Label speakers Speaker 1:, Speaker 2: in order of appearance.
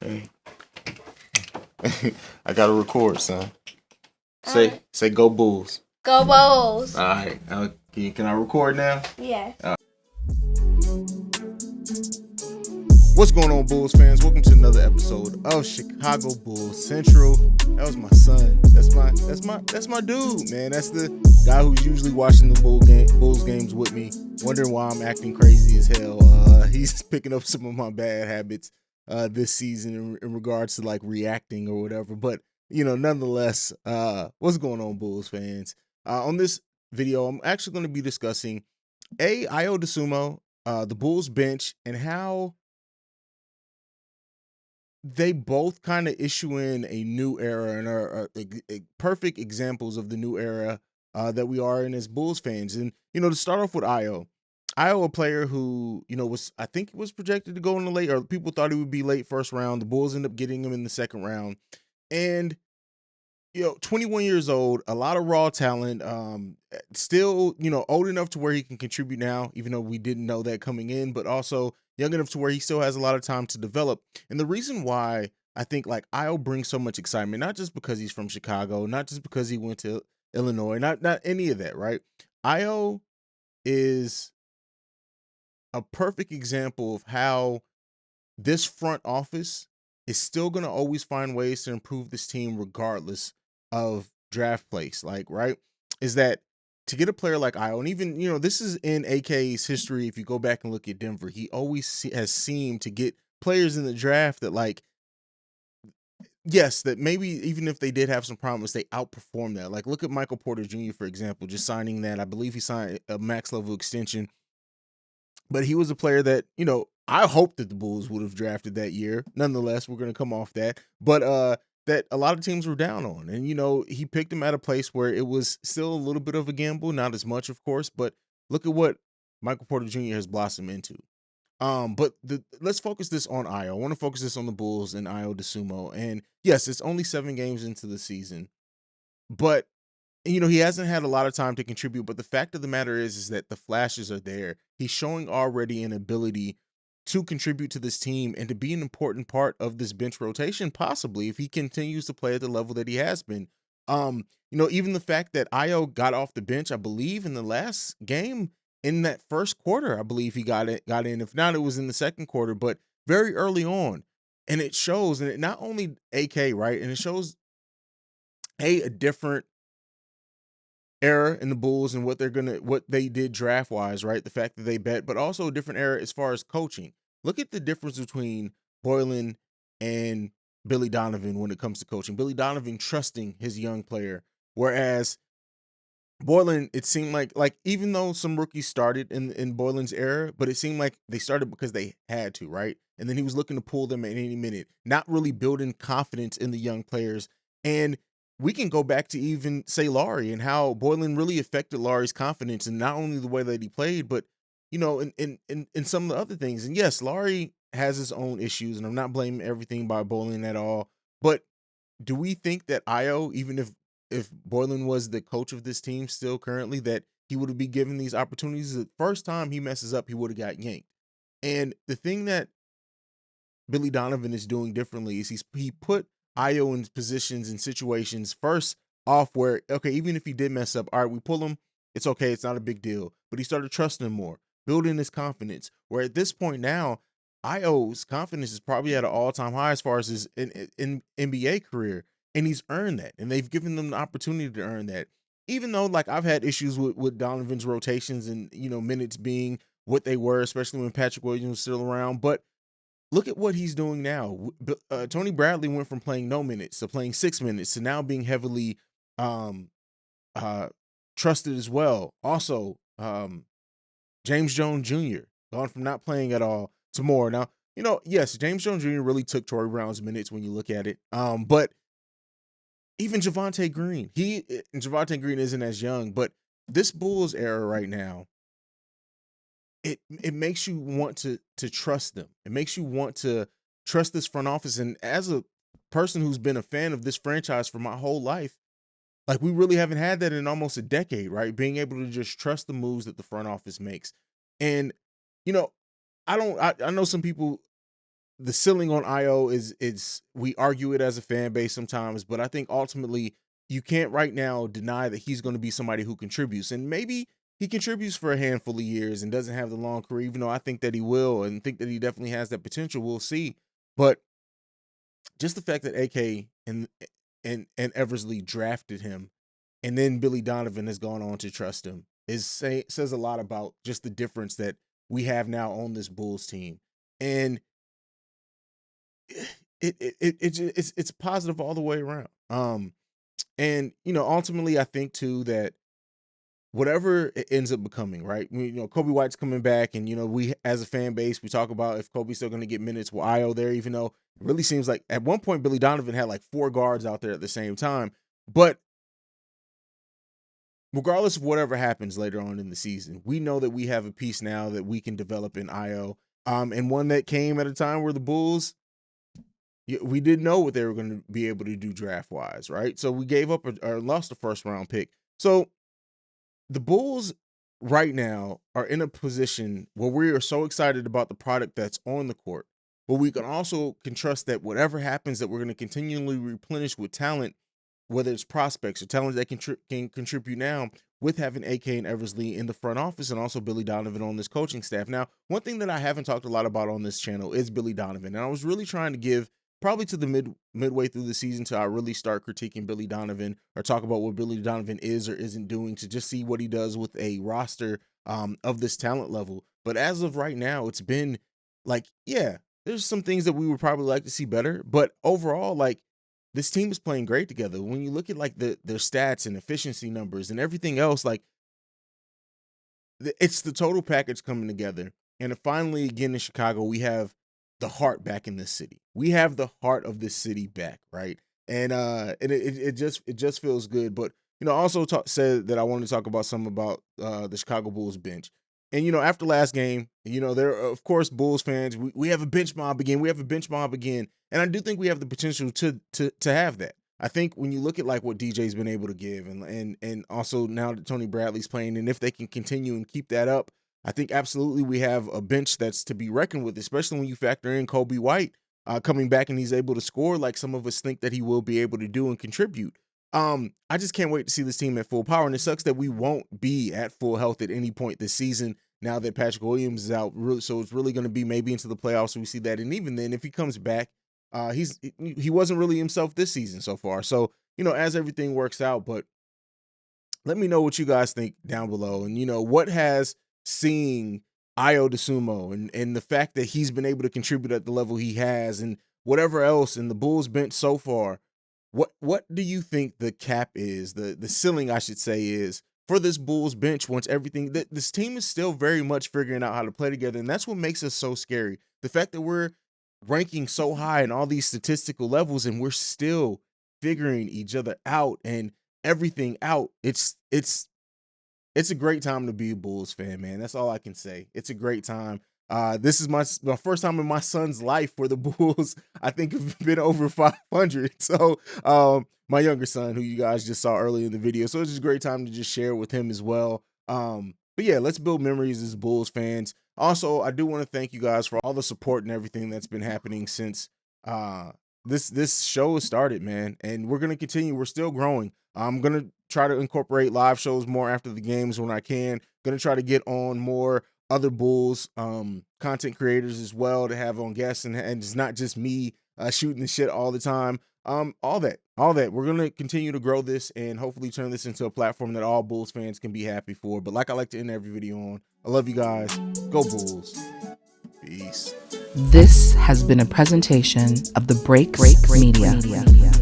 Speaker 1: Hey. I gotta record, son. Say go Bulls.
Speaker 2: Go Bulls.
Speaker 1: All right. Can I record now?
Speaker 2: Yes.
Speaker 1: What's going on, Bulls fans? Welcome to another episode of Chicago Bulls Central. That was my son. That's my dude, man. That's the guy who's usually watching the Bulls games with me, wondering why I'm acting crazy as hell. He's picking up some of my bad habits this season in regards to like reacting or whatever. But nonetheless, what's going on, Bulls fans? On this video, I'm actually going to be discussing Ayo Dosunmu, the Bulls bench, and how they both kind of issue in a new era and are perfect examples of the new era that we are in as Bulls fans. And, to start off with Ayo, a player who, I think was projected to go in the late, or people thought he would be late first round. The Bulls end up getting him in the second round. And, 21 years old, a lot of raw talent, still, old enough to where he can contribute now, even though we didn't know that coming in, but also young enough to where he still has a lot of time to develop. And the reason why I think like Ayo brings so much excitement, not just because he's from Chicago, not just because he went to Illinois, not any of that, right? Ayo is a perfect example of how this front office is still going to always find ways to improve this team regardless of draft place. Like, right, is that to get a player like Ayo, and even, this is in AK's history. If you go back and look at Denver, he always has seemed to get players in the draft that, like, yes, that maybe even if they did have some promise, they outperform that. Like, look at Michael Porter Jr., for example, just signing that. I believe he signed a max level extension. But he was a player that, I hope that the Bulls would have drafted that year. Nonetheless, we're going to come off that. But that a lot of teams were down on. And, he picked him at a place where it was still a little bit of a gamble, not as much, of course. But look at what Michael Porter Jr. has blossomed into. But let's focus this on Ayo. I want to focus this on the Bulls and Ayo Dosunmu. And yes, it's only 7 games into the season. But he hasn't had a lot of time to contribute, but the fact of the matter is that the flashes are there. He's showing already an ability to contribute to this team and to be an important part of this bench rotation, possibly if he continues to play at the level that he has been. Even the fact that Ayo got off the bench, I believe in the last game in that first quarter, I believe he got in. If not, it was in the second quarter, but very early on. And it shows, and it not only AK, right? And it shows a different era in the Bulls and what they did draft wise, right? The fact that they bet, but also a different era as far as coaching. Look at the difference between Boylen and Billy Donovan when it comes to coaching. Billy Donovan trusting his young player, whereas Boylen, it seemed like even though some rookies started in Boylen's era, but it seemed like they started because they had to, right? And then he was looking to pull them at any minute, not really building confidence in the young players. And we can go back to even say Laurie and how Boylen really affected Laurie's confidence, and not only the way that he played, but in some of the other things. And yes, Laurie has his own issues, and I'm not blaming everything by Boylen at all. But do we think that Ayo, even if Boylen was the coach of this team still currently, that he would be given these opportunities? The first time he messes up, he would have got yanked. And the thing that Billy Donovan is doing differently is he put Ayo in positions and situations first off where, okay, even if he did mess up, all right, we pull him, it's okay, it's not a big deal. But he started trusting him more, building his confidence. Where at this point now, Ayo's confidence is probably at an all-time high as far as his in NBA career, and he's earned that, and they've given them the opportunity to earn that. Even though, like, I've had issues with Donovan's rotations and minutes being what they were, especially when Patrick Williams was still around, but look at what he's doing now. Tony Bradley went from playing no minutes to playing 6 minutes to now being heavily um, trusted as well. Also, James Jones Jr. gone from not playing at all to more. Now, yes, James Jones Jr. really took Torrey Brown's minutes when you look at it. But even Javonte Green, Javonte Green isn't as young, but this Bulls era right now, it makes you want to trust them. It makes you want to trust this front office. And as a person who's been a fan of this franchise for my whole life, like, we really haven't had that in almost a decade, right? Being able to just trust the moves that the front office makes. And, I know some people, the ceiling on Io is we argue it as a fan base sometimes, but I think ultimately you can't right now deny that he's going to be somebody who contributes, and maybe he contributes for a handful of years and doesn't have the long career, even though I think that he will and think that he definitely has that potential. We'll see. But just the fact that AK and Eversley drafted him, and then Billy Donovan has gone on to trust him, says a lot about just the difference that we have now on this Bulls team. And it's positive all the way around. And ultimately I think too that whatever it ends up becoming, right? Kobe White's coming back, and we as a fan base, we talk about if Kobe's still going to get minutes with Io there, even though it really seems like at one point Billy Donovan had like 4 guards out there at the same time. But regardless of whatever happens later on in the season, we know that we have a piece now that we can develop in Io, and one that came at a time where the Bulls, we didn't know what they were going to be able to do draft wise, right? So we gave up or lost a first round pick. So the Bulls right now are in a position where we are so excited about the product that's on the court, but we can trust that whatever happens, that we're going to continually replenish with talent, whether it's prospects or talent that can contribute now, with having AK and Eversley in the front office and also Billy Donovan on this coaching staff. Now, one thing that I haven't talked a lot about on this channel is Billy Donovan, and I was really trying to give probably to the midway through the season till I really start critiquing Billy Donovan or talk about what Billy Donovan is or isn't doing, to just see what he does with a roster of this talent level. But as of right now, it's been like, yeah, there's some things that we would probably like to see better, but overall, like, this team is playing great together. When you look at like their stats and efficiency numbers and everything else, like it's the total package coming together. And finally, again in Chicago, we have the heart back in this city. We have the heart of this city back, right? And it just feels good. But also said that I wanted to talk about some about the Chicago Bulls bench. And after last game, there are, of course, Bulls fans. We have a bench mob again. We have a bench mob again, and I do think we have the potential to have that. I think when you look at like what DJ's been able to give, and also now that Tony Bradley's playing, and if they can continue and keep that up, I think absolutely we have a bench that's to be reckoned with, especially when you factor in Kobe White coming back and he's able to score like some of us think that he will be able to do and contribute. I just can't wait to see this team at full power, and it sucks that we won't be at full health at any point this season now that Patrick Williams is out. So it's really going to be maybe into the playoffs so we see that, and even then, if he comes back, he wasn't really himself this season so far. So as everything works out, but let me know what you guys think down below, and what has seeing Ayo Dosunmu and the fact that he's been able to contribute at the level he has, and whatever else in the Bulls bench so far. What do you think the cap is, the ceiling, I should say, is for this Bulls bench once everything, this team is still very much figuring out how to play together, and that's what makes us so scary. The fact that we're ranking so high in all these statistical levels and we're still figuring each other out and everything out. It's a great time to be a Bulls fan, man. That's all I can say. It's a great time. This is my first time in my son's life where the Bulls, I think, have been over 500. So my younger son, who you guys just saw earlier in the video. So it's just a great time to just share with him as well. But yeah, let's build memories as Bulls fans. Also, I do want to thank you guys for all the support and everything that's been happening since this show has started, man. And we're going to continue. We're still growing. I'm going to try to incorporate live shows more after the games when I can. Going to try to get on more other Bulls content creators as well to have on guests, and it's not just me shooting the shit all the time. All that. We're going to continue to grow this and hopefully turn this into a platform that all Bulls fans can be happy for. But like I like to end every video on, I love you guys. Go Bulls. Peace.
Speaker 2: This has been a presentation of the Break Media.